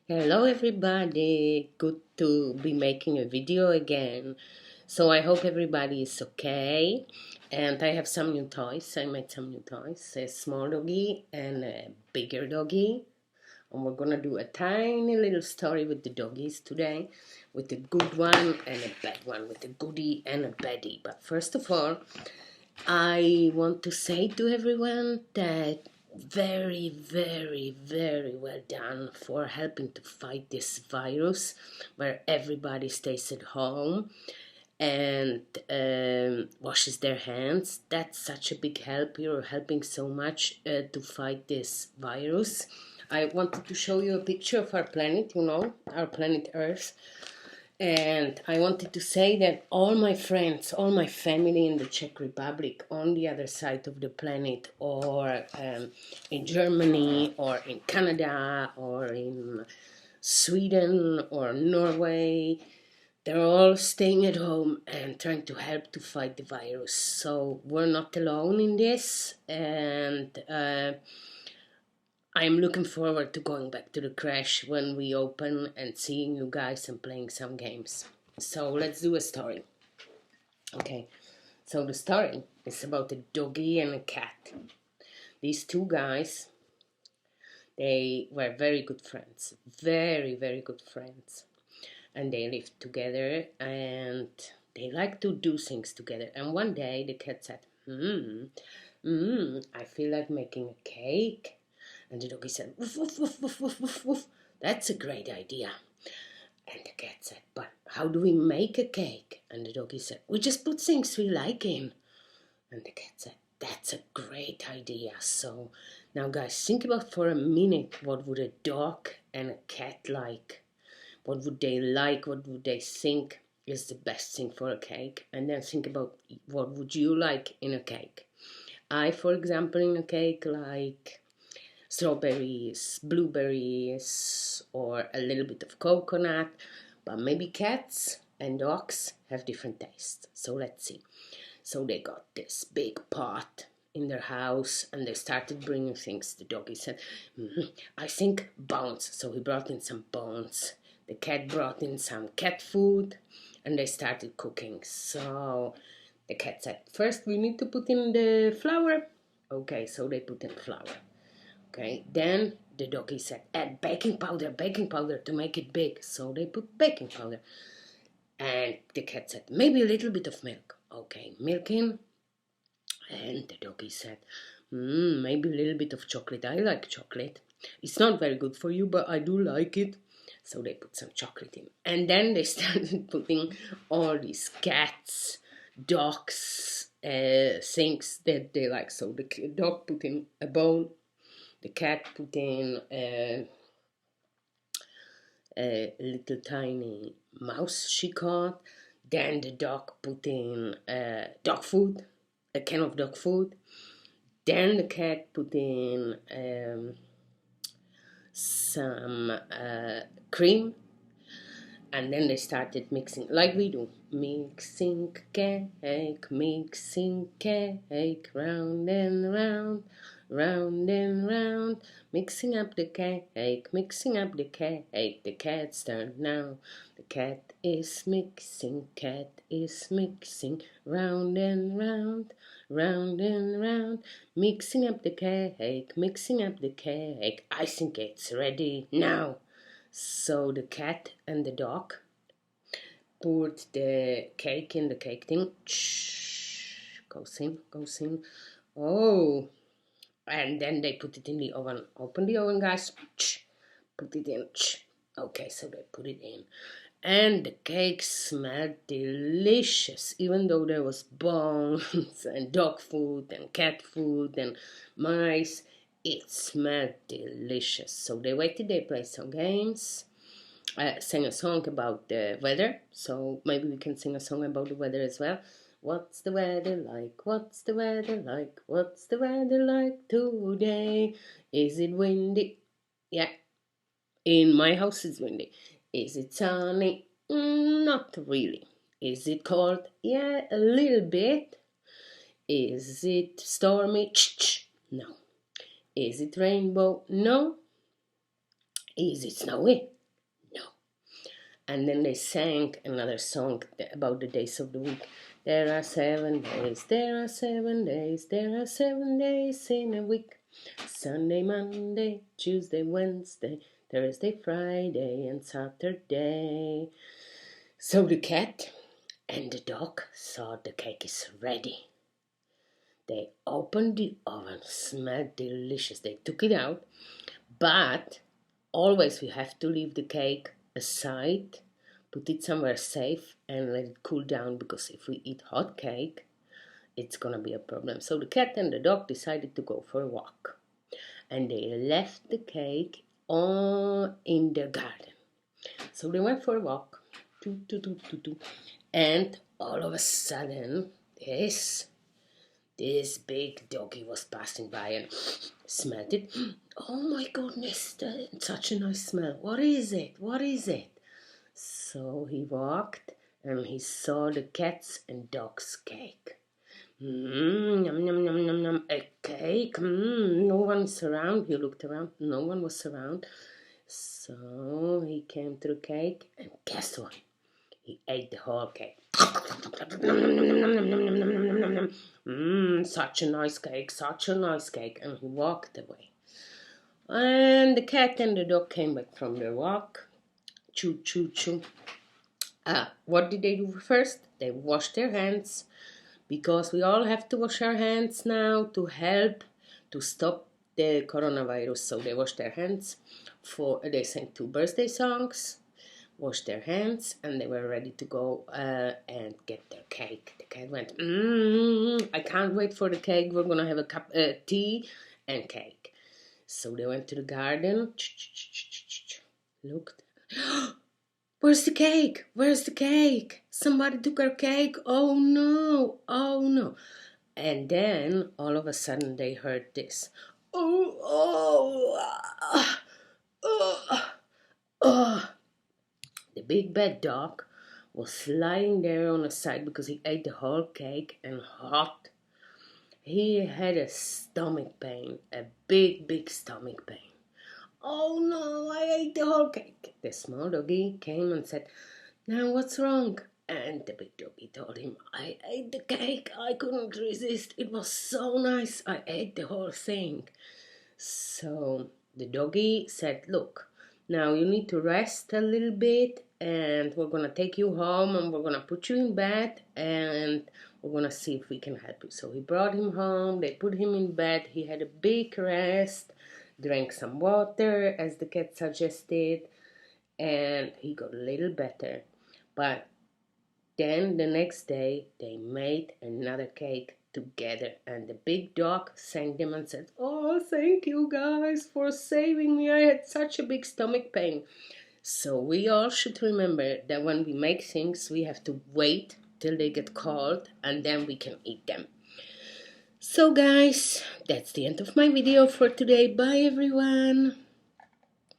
Hello everybody, good to be making a video again. So I hope everybody is okay. And I have some new toys. I made some new toys, a small doggy and a bigger doggy. And we're gonna do a tiny little story with the doggies today, with a good one and a bad one, with a goodie and a baddie. But first of all, I want to say to everyone that very, very, very well done for helping to fight this virus where everybody stays at home and washes their hands. That's such a big help. You're helping so much to fight this virus. I wanted to show you a picture of our planet, our planet Earth. And I wanted to say that all my friends, all my family in the Czech Republic, on the other side of the planet, or in Germany, or in Canada, or in Sweden, or Norway, they're all staying at home and trying to help to fight the virus. So we're not alone in this, and I'm looking forward to going back to the crash when we open and seeing you guys and playing some games. So let's do a story. Okay, so the story is about a doggy and a cat. These two guys, they were very good friends, very, very good friends. And they lived together and they liked to do things together. And one day the cat said, I feel like making a cake. And the doggy said, woof, woof, woof, woof, woof, woof, woof. That's a great idea. And the cat said, but how do we make a cake? And the doggy said, we just put things we like in. And the cat said, that's a great idea. So now guys, think about for a minute, what would a dog and a cat like? What would they like? What would they think is the best thing for a cake? And then think about what would you like in a cake? I, for example, in a cake like strawberries, blueberries, or a little bit of coconut, but maybe cats and dogs have different tastes. So let's see. So they got this big pot in their house and they started bringing things. The doggy said, I think bones. So he brought in some bones. The cat brought in some cat food and they started cooking. So the cat said, first we need to put in the flour. Okay, so they put in flour. Okay, then the doggy said, add baking powder to make it big. So they put baking powder. And the cat said, maybe a little bit of milk. Okay, milk in. And the doggy said, maybe a little bit of chocolate. I like chocolate. It's not very good for you, but I do like it. So they put some chocolate in. And then they started putting all these cats, dogs, things that they like. So the dog put in a bone. The cat put in a little tiny mouse she caught. Then the dog put in dog food, a can of dog food. Then the cat put in some cream. And then they started mixing like we do. Mixing cake, round and round, round and round. Mixing up the cake, mixing up the cake. The cat's turn now. The cat is mixing, round and round, round and round. Mixing up the cake, mixing up the cake. I think it's ready now. So the cat and the dog put the cake in the cake thing. Goes in. Oh, and then they put it in the oven. Open the oven, guys. Put it in. Okay, so they put it in. And the cake smelled delicious, even though there was bones and dog food and cat food and mice. It smelled delicious. So they waited, they played some games. I sang a song about the weather, so maybe we can sing a song about the weather as well. What's the weather like? What's the weather like? What's the weather like today? Is it windy? Yeah, in my house it's windy. Is it sunny? Not really. Is it cold? Yeah, a little bit. Is it stormy? No. Is it rainbow? No. Is it snowy? And then they sang another song about the days of the week. There are 7 days, there are 7 days, there are 7 days in a week. Sunday, Monday, Tuesday, Wednesday, Thursday, Friday, and Saturday. So the cat and the dog thought the cake is ready. They opened the oven, smelled delicious. They took it out, but always we have to leave the cake aside, put it somewhere safe, and let it cool down, because if we eat hot cake, it's gonna be a problem. So the cat and the dog decided to go for a walk, and they left the cake in the garden. So they went for a walk, and all of a sudden, this big doggy was passing by and smelled it. Oh my goodness, such a nice smell. What is it? What is it? So he walked and he saw the cat's and dog's cake. Yum, yum, yum, yum, yum. A cake? No one's around. He looked around. No one was around. So he came to the cake, and guess what? He ate the whole cake. Such a nice cake, such a nice cake. And he walked away. And the cat and the dog came back from their walk. Choo, choo, choo. What did they do first? They washed their hands, because we all have to wash our hands now to help to stop the coronavirus. So they washed their hands. They sang 2 birthday songs, washed their hands, and they were ready to go and get their cake. The cat went, I can't wait for the cake. We're gonna have a cup of tea and cake. So they went to the garden, looked. Where's the cake? Where's the cake? Somebody took our cake. Oh no, oh no. And then all of a sudden they heard this. The big bad dog was lying there on the side because he ate the whole cake and hot. He had a stomach pain, a big stomach pain. Oh no, I ate the whole cake. The small doggy came and said, now what's wrong? And the big doggy told him, I ate the cake. I couldn't resist. It was so nice. I ate the whole thing. So the doggy said, look, now you need to rest a little bit, and we're going to take you home, and we're going to put you in bed, and we're going to see if we can help you. So he brought him home. They put him in bed. He had a big rest, drank some water, as the cat suggested, and he got a little better. But then the next day, they made another cake together, and the big dog thanked them and said, oh, thank you guys for saving me. I had such a big stomach pain. So we all should remember that when we make things, we have to wait till they get cold, and then we can eat them. So guys, that's the end of my video for today. Bye everyone.